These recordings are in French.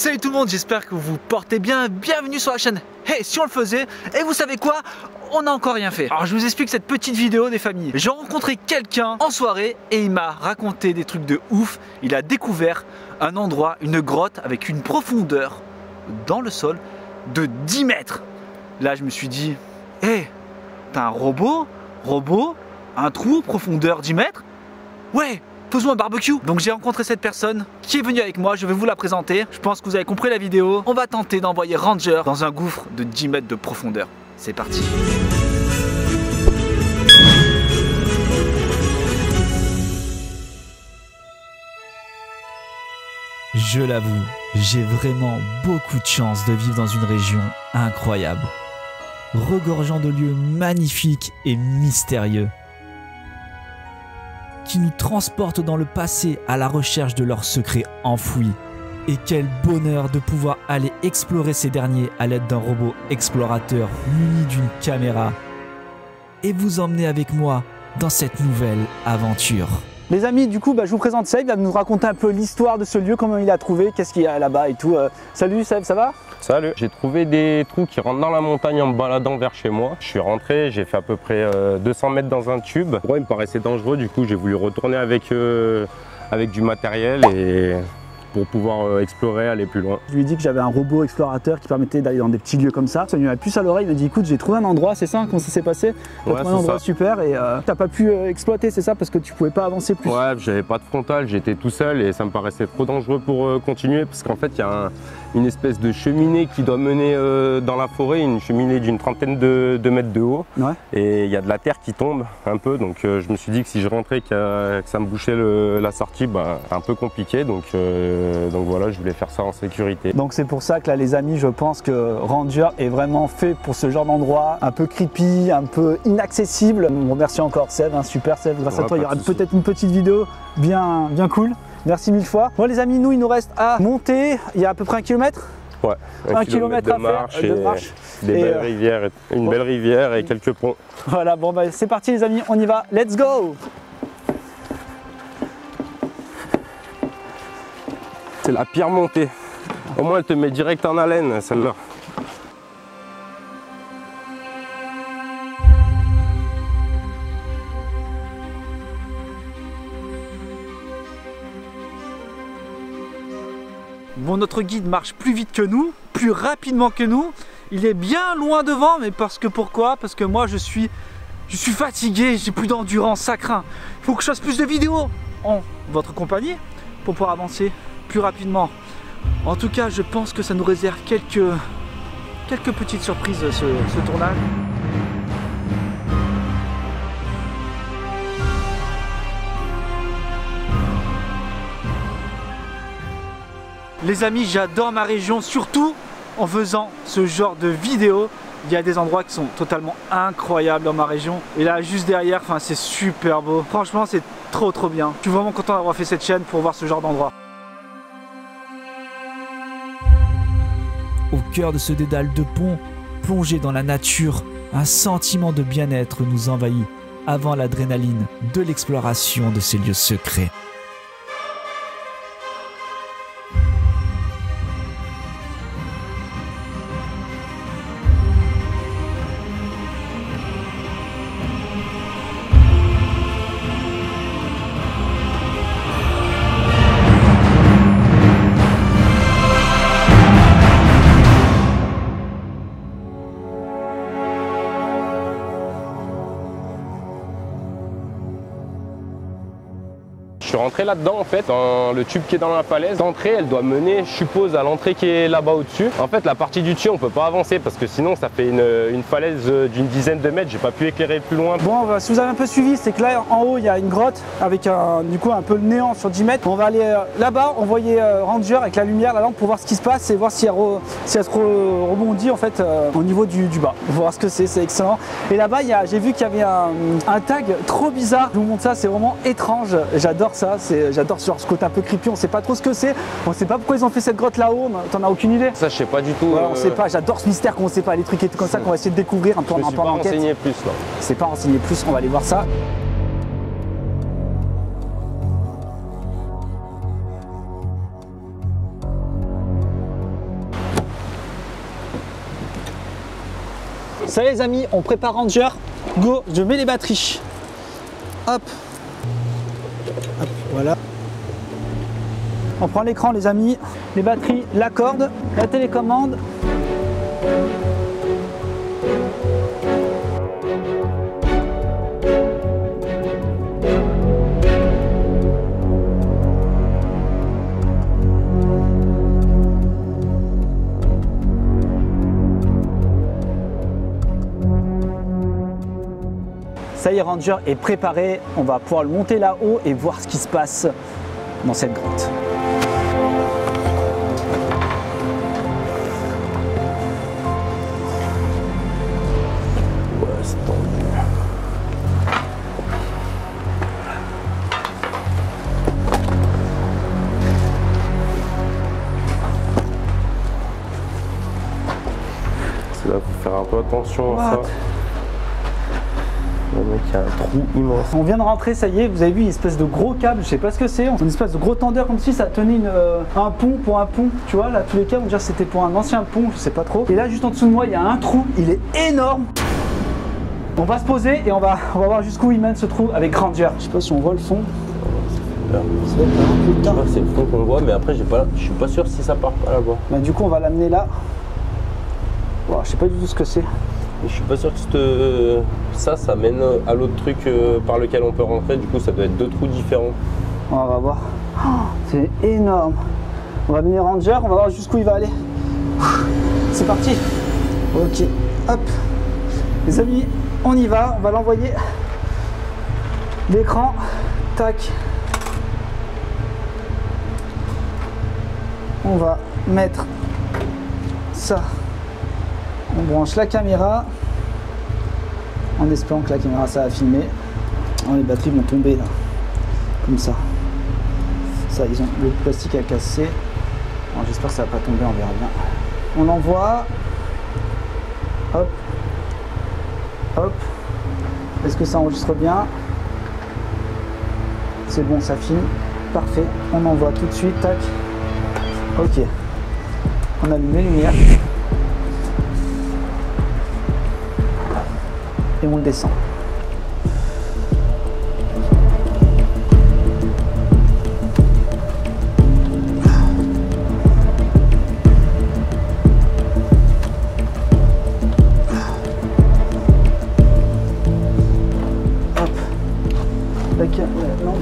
Salut tout le monde, j'espère que vous vous portez bien. Bienvenue sur la chaîne Hey si on le faisait. Et vous savez quoi? On n'a encore rien fait. Alors je vous explique cette petite vidéo des familles. J'ai rencontré quelqu'un en soirée et il m'a raconté des trucs de ouf. Il a découvert un endroit, une grotte avec une profondeur dans le sol de 10 mètres. Là je me suis dit, hey, t'as un robot, un trou, profondeur 10 mètres? Ouais, faisons un barbecue. Donc j'ai rencontré cette personne qui est venue avec moi, je vais vous la présenter. Je pense que vous avez compris la vidéo. On va tenter d'envoyer Ranger dans un gouffre de 10 mètres de profondeur. C'est parti. Je l'avoue, j'ai vraiment beaucoup de chance de vivre dans une région incroyable, regorgeant de lieux magnifiques et mystérieux, qui nous transportent dans le passé à la recherche de leurs secrets enfouis. Et quel bonheur de pouvoir aller explorer ces derniers à l'aide d'un robot explorateur muni d'une caméra et vous emmener avec moi dans cette nouvelle aventure. Les amis, du coup, je vous présente Seb, il va nous raconter un peu l'histoire de ce lieu, comment il a trouvé, qu'est-ce qu'il y a là-bas et tout. Salut Seb, ça va? Salut, j'ai trouvé des trous qui rentrent dans la montagne en me baladant vers chez moi. Je suis rentré, j'ai fait à peu près 200 mètres dans un tube. Ouais, il me paraissait dangereux, du coup j'ai voulu retourner avec du matériel et pour pouvoir explorer, aller plus loin. Je lui ai dit que j'avais un robot explorateur qui permettait d'aller dans des petits lieux comme ça. Ça lui a plus à l'oreille, il m'a dit écoute, j'ai trouvé un endroit, c'est ça? Comment ça s'est passé? J'ai trouvé un endroit super et t'as pas pu exploiter, c'est ça? Parce que tu pouvais pas avancer plus. Ouais, j'avais pas de frontal, j'étais tout seul et ça me paraissait trop dangereux pour continuer parce qu'en fait il y a une espèce de cheminée qui doit mener dans la forêt, une cheminée d'une trentaine de mètres de haut. Ouais. Et il y a de la terre qui tombe un peu, donc je me suis dit que si je rentrais que ça me bouchait la sortie, c'est un peu compliqué, donc voilà, je voulais faire ça en sécurité. Donc c'est pour ça que là les amis, je pense que Ranger est vraiment fait pour ce genre d'endroit, un peu creepy, un peu inaccessible. On remercie encore Seb, super Seb, grâce à toi il y aura peut-être une petite vidéo bien cool. Merci mille fois. Bon les amis, nous il nous reste à monter, il y a à peu près 1 kilomètre. Ouais, un kilomètre de marche, une belle rivière et quelques ponts. Voilà, bon c'est parti les amis, on y va, let's go! C'est la pire montée. Au moins elle te met direct en haleine celle-là. Bon, notre guide marche plus vite que nous, plus rapidement que nous. Il est bien loin devant, mais pourquoi? Parce que moi je suis fatigué, j'ai plus d'endurance, ça craint. Il faut que je fasse plus de vidéos en votre compagnie pour pouvoir avancer plus rapidement. En tout cas, je pense que ça nous réserve quelques petites surprises ce tournage. Les amis, j'adore ma région, surtout en faisant ce genre de vidéos. Il y a des endroits qui sont totalement incroyables dans ma région. Et là, juste derrière, c'est super beau. Franchement, c'est trop bien. Je suis vraiment content d'avoir fait cette chaîne pour voir ce genre d'endroit. Au cœur de ce dédale de pont, plongé dans la nature, un sentiment de bien-être nous envahit avant l'adrénaline de l'exploration de ces lieux secrets. Je suis rentré là-dedans en fait, dans le tube qui est dans la falaise. L'entrée elle doit mener, je suppose, à l'entrée qui est là-bas au-dessus. En fait la partie du dessus on peut pas avancer parce que sinon ça fait une falaise d'une dizaine de mètres, j'ai pas pu éclairer plus loin. Bon, si vous avez un peu suivi, c'est que là en haut il y a une grotte avec du coup un peu le néant sur 10 mètres. On va aller là-bas, envoyer Ranger avec la lumière, la lampe pour voir ce qui se passe et voir si elle se rebondit en fait au niveau du bas. On va voir ce que c'est excellent. Et là-bas j'ai vu qu'il y avait un tag trop bizarre. Je vous montre ça, c'est vraiment étrange. J'adore ça, j'adore ce côté un peu creepy, on sait pas trop ce que c'est, on sait pas pourquoi ils ont fait cette grotte là-haut, t'en as aucune idée? Ça je sais pas du tout. Ouais, on sait pas, j'adore ce mystère qu'on sait pas, les trucs comme ça qu'on va essayer de découvrir un peu en enquête. Je me suis pas renseigné plus là. C'est pas renseigné plus, on va aller voir ça. Ça y est les amis, on prépare Ranger. Go, je mets les batteries. Hop. Hop, voilà. On prend l'écran les amis, les batteries, la corde, la télécommande. Ça y est, Ranger est préparé. On va pouvoir le monter là-haut et voir ce qui se passe dans cette grotte. C'est là, faut faire un peu attention à ça. Le mec, il y a un trou immense. On vient de rentrer, ça y est, vous avez vu une espèce de gros câble, je sais pas ce que c'est, une espèce de gros tendeur comme si ça tenait un pont pour un pont, tu vois, là tous les cas on dirait que c'était pour un ancien pont, je sais pas trop. Et là juste en dessous de moi il y a un trou, il est énorme. On va se poser et on va voir jusqu'où il mène ce trou avec Ranger. Je sais pas si on voit le fond. C'est le fond qu'on voit, mais après je suis pas sûr si ça part pas là-bas. Bah, du coup on va l'amener là. Wow, je sais pas du tout ce que c'est. Je suis pas sûr que ça mène à l'autre truc par lequel on peut rentrer, du coup ça doit être deux trous différents. On va voir. Oh, c'est énorme. On va amener Ranger, on va voir jusqu'où il va aller. C'est parti. Ok, hop. Les amis, on y va, on va l'envoyer. L'écran, tac. On va mettre ça. On branche la caméra en espérant que la caméra ça va filmer. Oh, les batteries vont tomber là, comme ça. Ça, ils ont le plastique à casser. J'espère que ça va pas tomber, on verra bien. On l'envoie. Hop, hop. Est-ce que ça enregistre bien? C'est bon, ça filme. Parfait. On envoie tout de suite. Tac. Ok. On allume les lumières. Et on le descend. Hop. La lampe.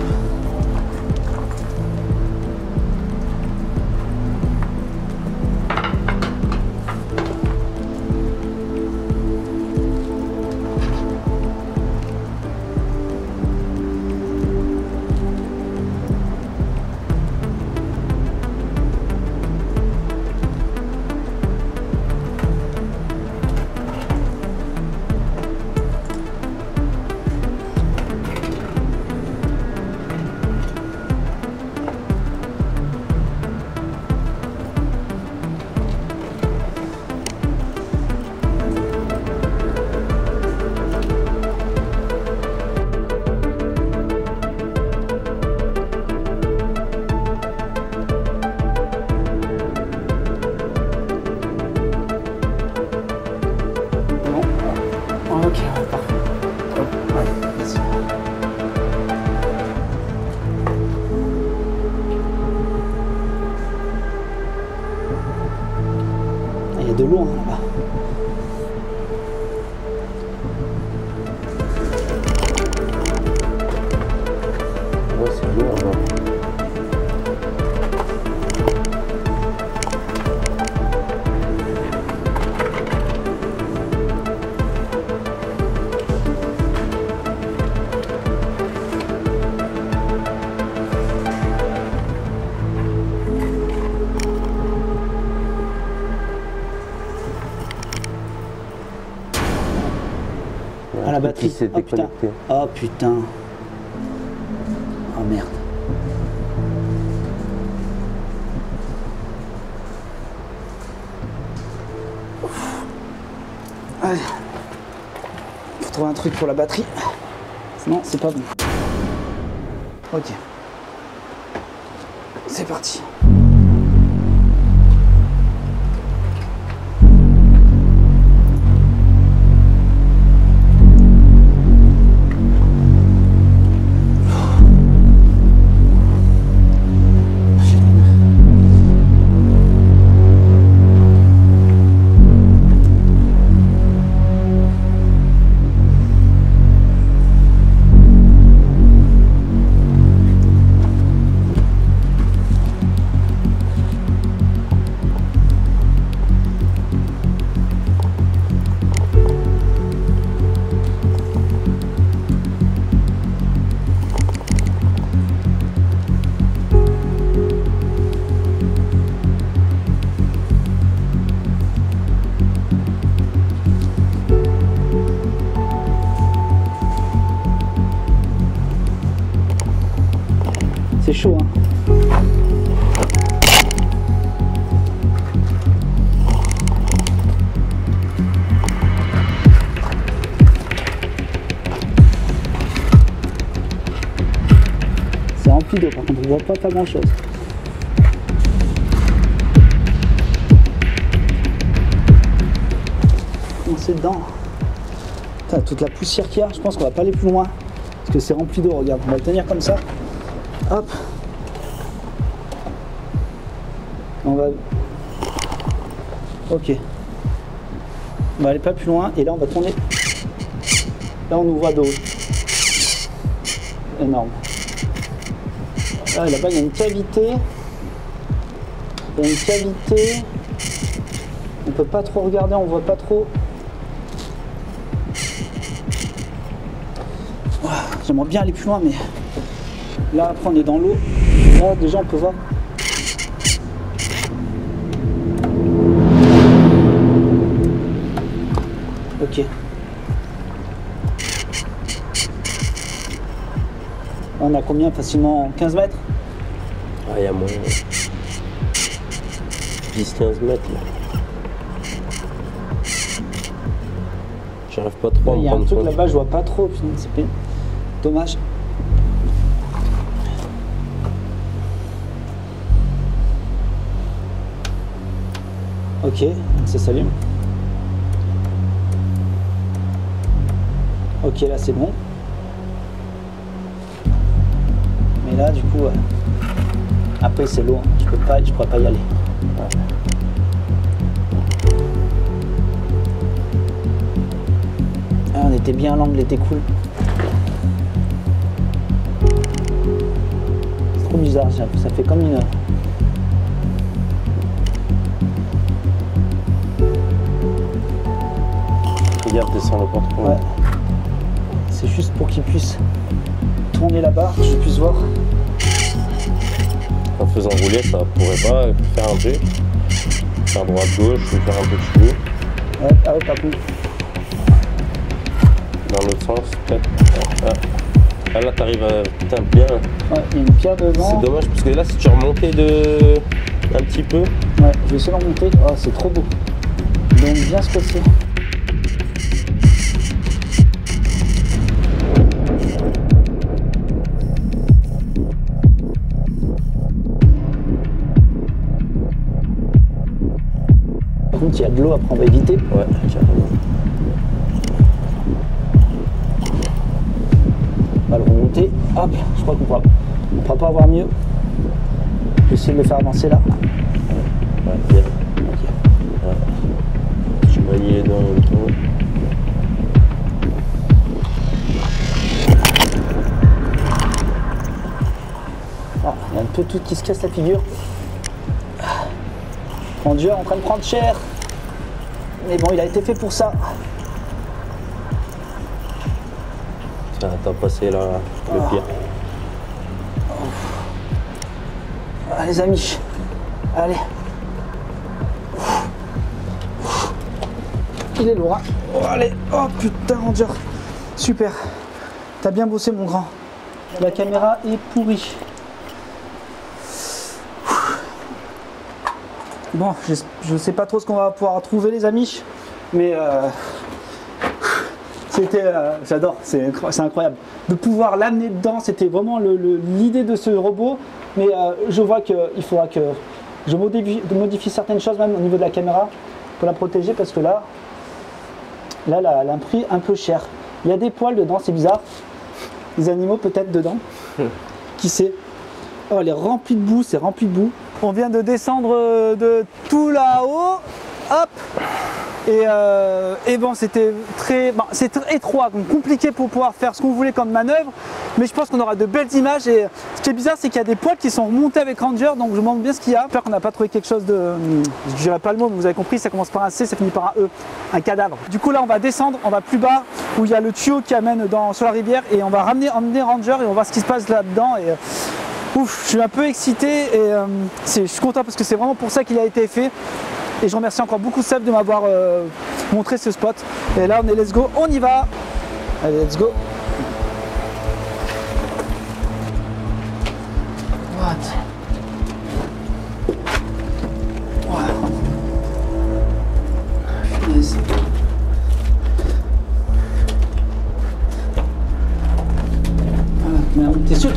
Ok, parfait. Ouais, vas-y. Il y a de l'eau là-bas. Ouais, c'est lourd là. Ah, la batterie s'est déconnectée. Oh putain. Oh merde. Allez. Faut trouver un truc pour la batterie. Sinon c'est pas bon. Ok. C'est parti. chaud. Hein. C'est rempli d'eau, par contre on voit pas grand chose. C'est dedans. Putain, toute la poussière qu'il y a, je pense qu'on va pas aller plus loin. Parce que c'est rempli d'eau, regarde, on va le tenir comme ça. Hop. On va... Ok. On va aller pas plus loin et là on va tourner. Là on nous voit d'eau. Énorme. Là, là-bas il y a une cavité. Il y a une cavité. On peut pas trop regarder, on voit pas trop. J'aimerais bien aller plus loin, mais là après on est dans l'eau. Là déjà on peut voir. Ok. On a combien? Facilement 15 mètres? Ah, il y a moins. 10-15 mètres là. J'arrive pas trop à me prendre. Il y a un truc là-bas, je vois pas trop. C'est dommage. Ok, ça s'allume. Ok, là c'est bon. Mais là, du coup, après c'est l'eau. Je pourrais pas y aller. Ouais. Ah, on était bien, l'angle était cool. C'est trop bizarre, ça fait comme une... Regarde, descends le porte-clés. Ouais. C'est juste pour qu'il puisse tourner là-bas, que je puisse voir. En faisant rouler, ça pourrait pas faire un G. Faire droite-gauche, ou faire un peu de cheveux. Ouais, ah ouais, pas plus. Dans l'autre sens, peut-être. Ah, là, t'arrives à... Putain, bien. Ouais, il y a une pierre devant. C'est dommage, parce que là, si tu remontais un petit peu... Ouais, je vais essayer de remonter. Oh, c'est trop beau. Il aime bien se passer. Par contre, il y a de l'eau, après on va éviter. Ouais, carrément. On va le remonter. Hop, je crois qu'on pourra pas avoir mieux. Je vais essayer de le faire avancer là. Ouais, bien. Ok. Ouais. Je manie les deux en même temps. Oh, il y a un peu tout qui se casse la figure. Ranger en train de prendre cher. Mais bon, il a été fait pour ça. T'as passé là, le pire. Ah, les amis, allez. Il est lourd, hein. Oh, allez, oh putain, Ranger. Super. T'as bien bossé, mon grand. La caméra est pourrie. Bon, je sais pas trop ce qu'on va pouvoir trouver, les amis, mais c'était, j'adore, c'est incroyable. De pouvoir l'amener dedans, c'était vraiment l'idée de ce robot, mais je vois qu'il faudra que je modifie certaines choses, même au niveau de la caméra, pour la protéger, parce que là, elle a un prix un peu cher. Il y a des poils dedans, c'est bizarre. Des animaux peut-être dedans. Qui sait? Oh, elle est remplie de boue, c'est rempli de boue. On vient de descendre de tout là-haut. Hop. Et bon, c'était très étroit, donc compliqué pour pouvoir faire ce qu'on voulait comme manœuvre. Mais je pense qu'on aura de belles images. Et ce qui est bizarre, c'est qu'il y a des poils qui sont remontés avec Ranger. Donc je me demande bien ce qu'il y a. J'espère qu'on n'a pas trouvé quelque chose de... Je dirais pas le mot, mais vous avez compris, ça commence par un C, ça finit par un E. Un cadavre. Du coup, là, on va descendre, on va plus bas, où il y a le tuyau qui amène sur la rivière. Et on va emmener Ranger et on va voir ce qui se passe là-dedans. Et ouf, je suis un peu excité et je suis content parce que c'est vraiment pour ça qu'il a été fait. Et je remercie encore beaucoup Seb de m'avoir montré ce spot. Et là, on est let's go, on y va. Allez, let's go.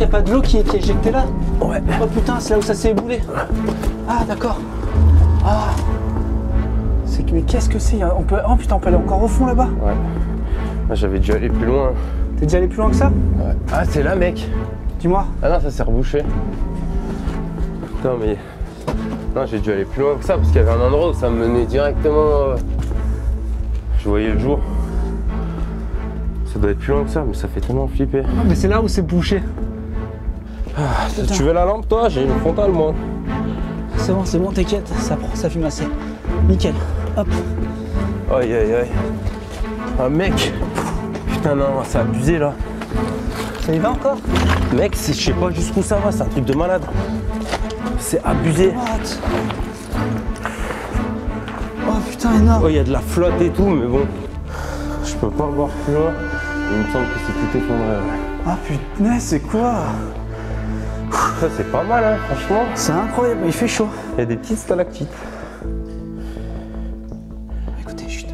n'y a pas de l'eau qui est éjectée là? Ouais. Oh putain, c'est là où ça s'est éboulé. Ah d'accord. Ah. Mais qu'est-ce que c'est? Oh putain, on peut aller encore au fond là-bas? Ouais. J'avais dû aller plus loin. T'es déjà allé plus loin que ça? Ouais. Ah, c'est là, mec. Dis-moi. Ah non, ça s'est rebouché. Putain, mais... Non, j'ai dû aller plus loin que ça parce qu'il y avait un endroit où ça me menait directement... Je voyais le jour. Ça doit être plus loin que ça, mais ça fait tellement flipper. Non, mais c'est là où c'est bouché. Ah, tu veux la lampe, toi? J'ai une frontale, moi. C'est bon, t'inquiète, ça fume assez. Nickel, hop. Aïe, aïe, aïe. Ah, mec. Putain, non, c'est abusé, là. Ça y va encore? Mec, je sais pas jusqu'où ça va, c'est un truc de malade. C'est abusé. What? Oh putain, énorme. Oh, il y a de la flotte et tout, mais bon. Je peux pas voir plus loin. Il me semble que c'est tout effondré. Ouais. Ah putain, c'est quoi? Ça, c'est pas mal, hein, franchement. C'est incroyable, il fait chaud. Il y a des petites stalactites. Écoutez, chut.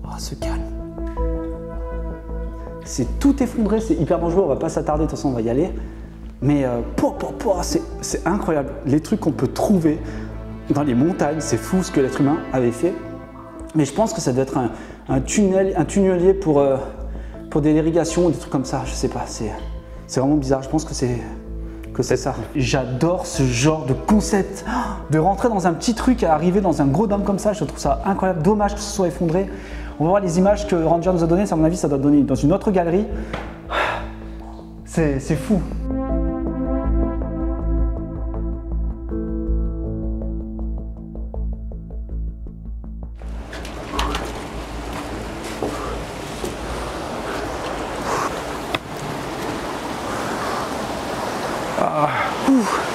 Oh, ce calme. C'est tout effondré, c'est hyper dangereux, on va pas s'attarder, de toute façon on va y aller. Mais c'est incroyable. Les trucs qu'on peut trouver dans les montagnes, c'est fou ce que l'être humain avait fait. Mais je pense que ça doit être un tunnelier pour de l'irrigation ou des trucs comme ça, je sais pas. C'est vraiment bizarre, je pense que c'est ça. J'adore ce genre de concept, de rentrer dans un petit truc et arriver dans un gros dôme comme ça, je trouve ça incroyable. Dommage que ce soit effondré. On va voir les images que Ranger nous a données, à mon avis ça doit donner dans une autre galerie. C'est fou.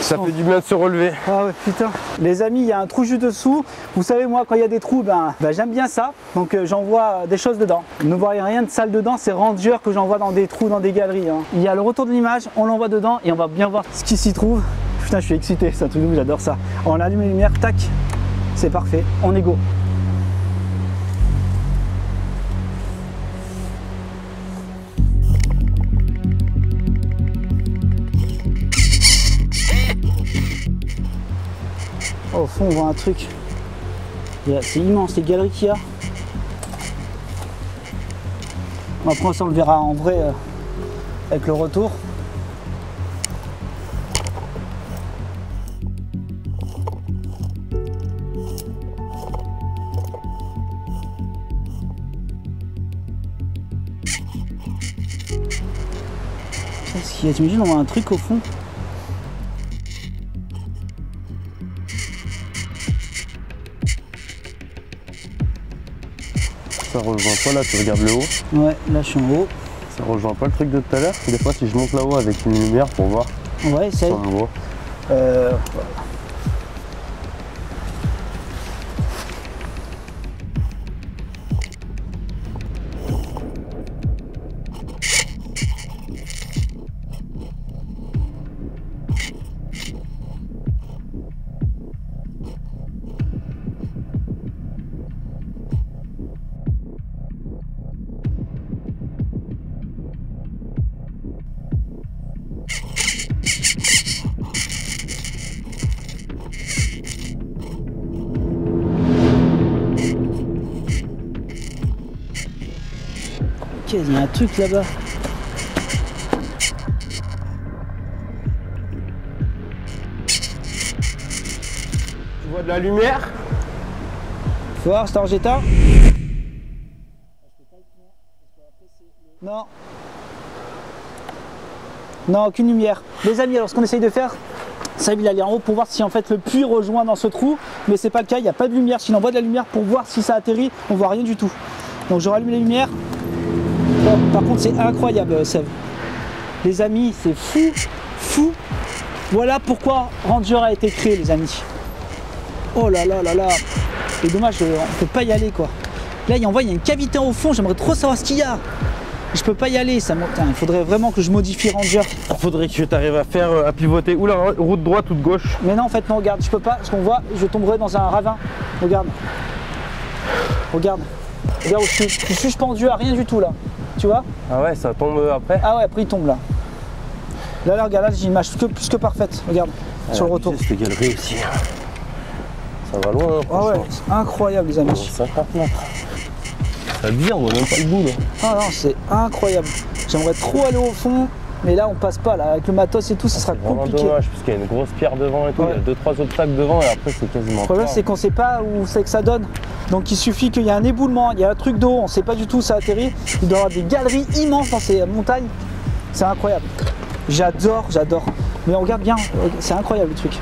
Ça fait du bien de se relever. Ah ouais, putain. Les amis, il y a un trou juste dessous. Vous savez, moi, quand il y a des trous, j'aime bien ça. Donc j'envoie des choses dedans. Ne voyez rien de sale dedans, c'est Ranger que j'envoie dans des trous, dans des galeries. Hein. Il y a le retour de l'image, on l'envoie dedans et on va bien voir ce qui s'y trouve. Putain, je suis excité, c'est un truc de ouf, j'adore ça. On allume les lumières, tac, c'est parfait, on est go. Au fond, on voit un truc. C'est immense les galeries qu'il y a. Après, ça, on le verra en vrai avec le retour. Qu'est-ce qu'il y a? T'imagines, on voit un truc au fond. Ça rejoint pas là, tu regardes le haut. Ouais, là je suis en haut. Ça rejoint pas le truc de tout à l'heure. Des fois, si je monte là-haut avec une lumière pour voir. Ouais, essaye. Ça me voit. Il y a un truc là-bas. Tu vois de la lumière? Faut voir, c'est Argeta. Non. Non, aucune lumière. Les amis, alors ce qu'on essaye de faire, Seb il allait en haut pour voir si en fait le puits rejoint dans ce trou, mais c'est pas le cas, il n'y a pas de lumière. S'il envoie de la lumière pour voir si ça atterrit, on voit rien du tout. Donc je rallume les lumières. Bon, par contre c'est incroyable Seb. Les amis, c'est fou, fou. Voilà pourquoi Ranger a été créé les amis. Oh là là là là. C'est dommage, on peut pas y aller quoi. Là il y a une cavité au fond, j'aimerais trop savoir ce qu'il y a. Je peux pas y aller, ça il faudrait vraiment que je modifie Ranger. Il faudrait que tu arrives à pivoter ou la route droite ou de gauche. Mais non en fait non, regarde, je peux pas, parce qu'on voit, je tomberai dans un ravin. Regarde. Regarde. Regarde où je suis suspendu à rien du tout là. Tu vois? Ah ouais, ça tombe après? Ah ouais, après il tombe là. Là, regarde, là j'ai une image plus que parfaite. Regarde, sur le retour. Cette galerie aussi. Ça va loin, hein, ah ouais, c'est incroyable les amis. 50 mètres. Ça bien, on voit même pas le bout là. Ah non, c'est incroyable. J'aimerais trop aller au fond, mais là on passe pas là. Avec le matos et tout, ça sera compliqué. C'est dommage parce qu'il y a une grosse pierre devant et tout. Ouais. Il y a 2-3 obstacles devant et après c'est quasiment. Le problème c'est qu'on sait pas où c'est que ça donne. Donc il suffit qu'il y ait un éboulement, il y a un truc d'eau, on sait pas du tout où ça atterrit. Il doit y avoir des galeries immenses dans ces montagnes. C'est incroyable. J'adore, j'adore. Mais on regarde bien, c'est incroyable le truc.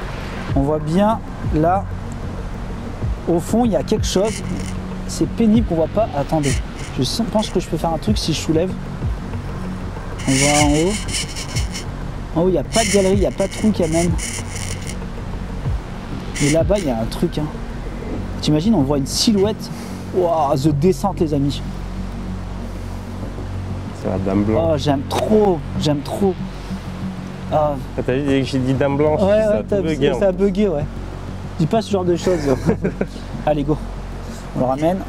On voit bien là, au fond il y a quelque chose. C'est pénible qu'on voit pas. Attendez, je pense que je peux faire un truc si je soulève. On voit en haut. En haut il n'y a pas de galerie, il n'y a pas de trou quand même. Mais là-bas il y a un truc. Hein. T'imagines, on voit une silhouette. Waouh, the descente les amis. C'est la dame blanche. Oh j'aime trop, j'aime trop. Ah. T'as vu dès que j'ai dit dame blanche, ouais, ça a bugué. Ça a bugué, ouais. Dis pas ce genre de choses. Allez, go. On le ramène.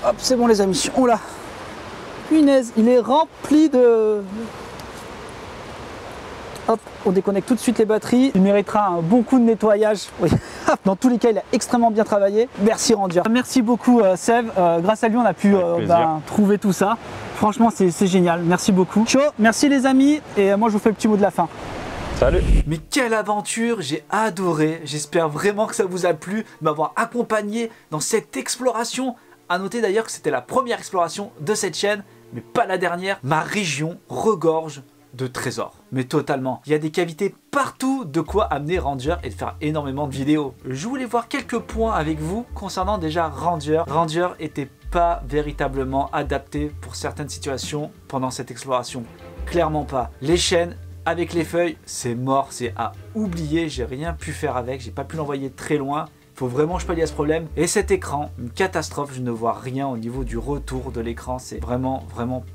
Hop, c'est bon les amis, on l'a. Punaise, il est rempli de... Hop, on déconnecte tout de suite les batteries. Il méritera un bon coup de nettoyage. Oui. Dans tous les cas, il a extrêmement bien travaillé. Merci Ranger. Merci beaucoup Sève. Grâce à lui, on a pu trouver tout ça. Franchement, c'est génial. Merci beaucoup. Ciao, merci les amis. Et moi, je vous fais le petit mot de la fin. Salut. Mais quelle aventure, j'ai adoré. J'espère vraiment que ça vous a plu de m'avoir accompagné dans cette exploration. À noter d'ailleurs que c'était la première exploration de cette chaîne, mais pas la dernière. Ma région regorge de trésors, mais totalement. Il y a des cavités partout, de quoi amener Ranger et de faire énormément de vidéos. Je voulais voir quelques points avec vous concernant déjà Ranger. Ranger était pas véritablement adapté pour certaines situations pendant cette exploration. Clairement pas. Les chaînes avec les feuilles, c'est mort, c'est à oublier. J'ai rien pu faire avec, j'ai pas pu l'envoyer très loin. Faut vraiment que je pallie à ce problème. Et cet écran, une catastrophe, je ne vois rien au niveau du retour de l'écran. C'est vraiment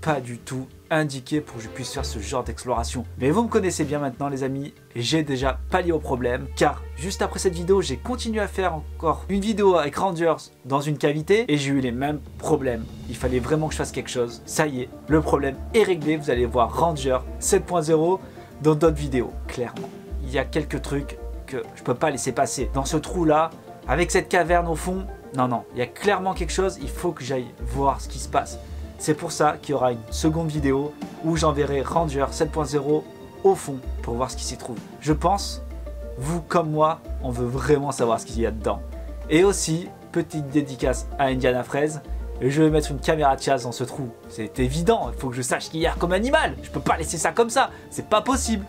pas du tout indiqué pour que je puisse faire ce genre d'exploration. Mais vous me connaissez bien maintenant les amis, et j'ai déjà pallié au problème, car juste après cette vidéo, j'ai continué à faire encore une vidéo avec Rangers dans une cavité, et j'ai eu les mêmes problèmes. Il fallait vraiment que je fasse quelque chose. Ça y est, le problème est réglé. Vous allez voir Ranger 7.0 dans d'autres vidéos, clairement. Il y a quelques trucs que je peux pas laisser passer. Dans ce trou là, avec cette caverne au fond, non, il y a clairement quelque chose, il faut que j'aille voir ce qui se passe. C'est pour ça qu'il y aura une seconde vidéo où j'enverrai Ranger 7.0 au fond pour voir ce qui s'y trouve. Je pense, vous comme moi, on veut vraiment savoir ce qu'il y a dedans. Et aussi, petite dédicace à Indiana Fraise, je vais mettre une caméra de chasse dans ce trou. C'est évident, il faut que je sache ce qu'il y a comme animal. Je peux pas laisser ça comme ça, c'est pas possible,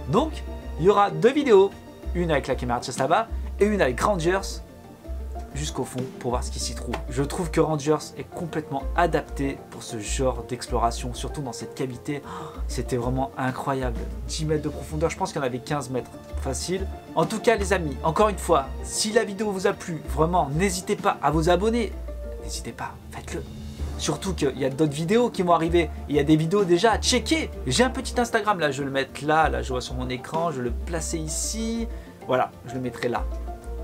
Donc, il y aura deux vidéos, une avec la caméra de chasse là-bas et une avec Rangers jusqu'au fond pour voir ce qui s'y trouve. Je trouve que Rangers est complètement adapté pour ce genre d'exploration, surtout dans cette cavité. C'était vraiment incroyable. 10 mètres de profondeur, je pense qu'il y en avait 15 mètres. Facile. En tout cas les amis, encore une fois, si la vidéo vous a plu, vraiment, n'hésitez pas à vous abonner. N'hésitez pas, faites-le. Surtout qu'il y a d'autres vidéos qui vont arriver. Il y a des vidéos déjà à checker. J'ai un petit Instagram, là je vais le mettre là, je vois sur mon écran, je vais le placer ici. Voilà, je le mettrai là.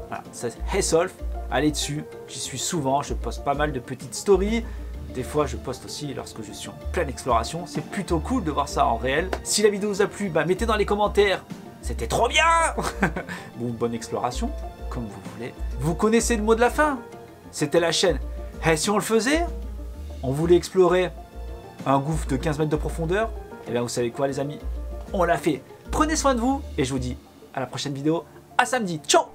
Voilà, c'est Heysolf. Allez dessus, j'y suis souvent, je poste pas mal de petites stories. Des fois je poste aussi lorsque je suis en pleine exploration. C'est plutôt cool de voir ça en réel. Si la vidéo vous a plu, mettez dans les commentaires. C'était trop bien. Bon, bonne exploration, comme vous voulez. Vous connaissez le mot de la fin. C'était la chaîne. Et si on le faisait, on voulait explorer un gouffre de 15 mètres de profondeur. Et bien vous savez quoi les amis, on l'a fait. Prenez soin de vous et je vous dis à la prochaine vidéo. À samedi. Ciao.